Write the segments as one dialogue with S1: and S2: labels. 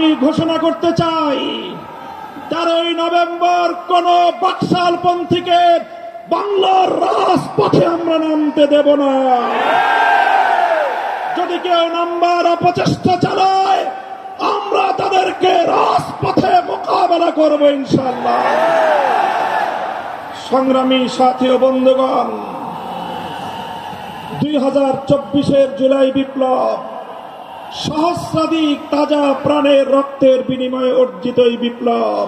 S1: আমি ঘোষণা করতে চাই 13ই নভেম্বর কোন বাকশালপন্থীকে বাংলার রাজপথে আমরা নামতে দেব না। যদি কেউ নামবার অপচেষ্টা চালায় আমরা তাদেরকে রাজপথে মোকাবেলা করব ইনশাআল্লাহ। সংগ্রামী সাথী ও বন্ধুগণ, 2024-এর জুলাই বিপ্লব সহস্রাধিক তাজা প্রাণের রক্তের বিনিময়ে অর্জিত এই বিপ্লব।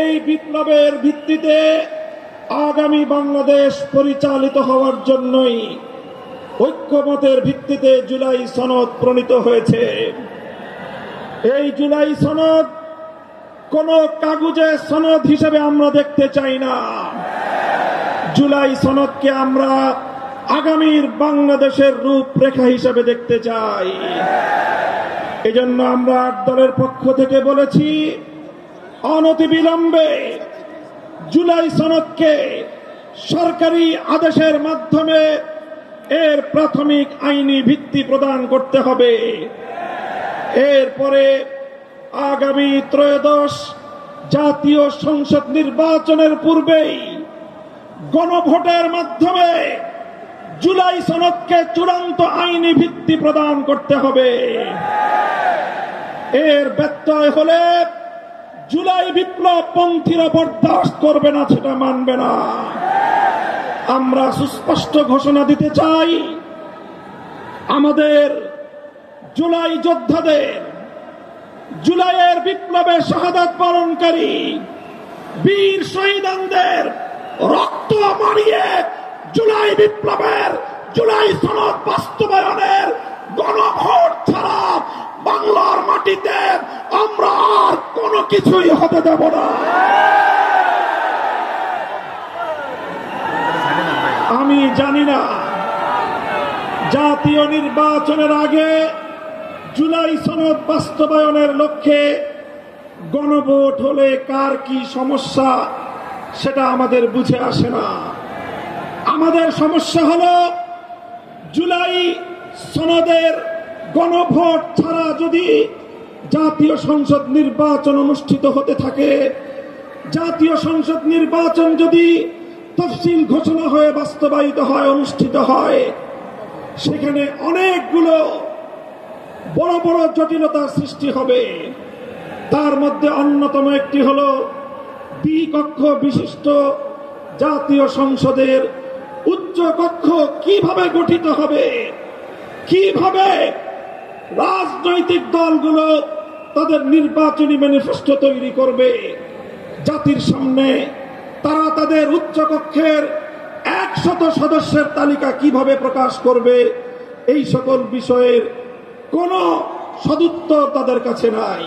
S1: এই বিপ্লবের ভিত্তিতে আগামী বাংলাদেশ পরিচালিত হওয়ার জন্যই ঐক্যমতের ভিত্তিতে জুলাই সনদ প্রণীত হয়েছে। এই জুলাই সনদ কোন কাগজে সনদ হিসেবে আমরা দেখতে চাই না। জুলাই সনদকে আমরা আগামীর বাংলাদেশের রূপরেখা হিসেবে দেখতে চাই। এজন্য আমরা 8 দলের পক্ষ থেকে বলেছি, অনতিবিলম্বে জুলাই সনদকে সরকারি আদেশের মাধ্যমে এর প্রাথমিক আইনি ভিত্তি প্রদান করতে হবে। এরপরে আগামী ত্রয়োদশ জাতীয় সংসদ নির্বাচনের পূর্বেই গণভোটের মাধ্যমে জুলাই সনদকে চূড়ান্ত আইনি ভিত্তি প্রদান করতে হবে। এর ব্যত্যয় হলে জুলাই বিপ্লব পন্থীরা বরদাস্ত করবে না, সেটা মানবে না। আমরা সুস্পষ্ট ঘোষণা দিতে চাই, আমাদের জুলাই যোদ্ধাদের, জুলাইয়ের বিপ্লবে শাহাদাত বরণকারী বীর শহীদদের রক্ত মারিয়ে জুলাই বিপ্লবের, জুলাই সনদ বাস্তবায়নের গণভোট ছাড়া বাংলার মাটিতে আমরা আর কোনো কিছুই হতে দেব না। আমি জানি না জাতীয় নির্বাচনের আগে জুলাই সনদ বাস্তবায়নের লক্ষ্যে গণভোট হলে কার কি সমস্যা সেটা আমাদের বুঝে আসে না। আমাদের সমস্যা হলো জুলাই সনদের গণভোট ছাড়া যদি জাতীয় সংসদ নির্বাচন অনুষ্ঠিত হতে থাকে, জাতীয় সংসদ নির্বাচন যদি তফসিল ঘোষণা হয়ে বাস্তবায়িত হয়, অনুষ্ঠিত হয়, সেখানে অনেকগুলো বড় বড় জটিলতার সৃষ্টি হবে। তার মধ্যে অন্যতম একটি হলো দ্বিকক্ষ বিশিষ্ট জাতীয় সংসদের উচ্চ কক্ষ কিভাবে গঠিত হবে, কিভাবে রাজনৈতিক দলগুলো তাদের নির্বাচনী ম্যানিফেস্টো তৈরি করবে, জাতির সামনে তারা তাদের উচ্চ কক্ষের 100 সদস্যের তালিকা কিভাবে প্রকাশ করবে, এই সকল বিষয়ের কোনো সদুত্তর তাদের কাছে নাই।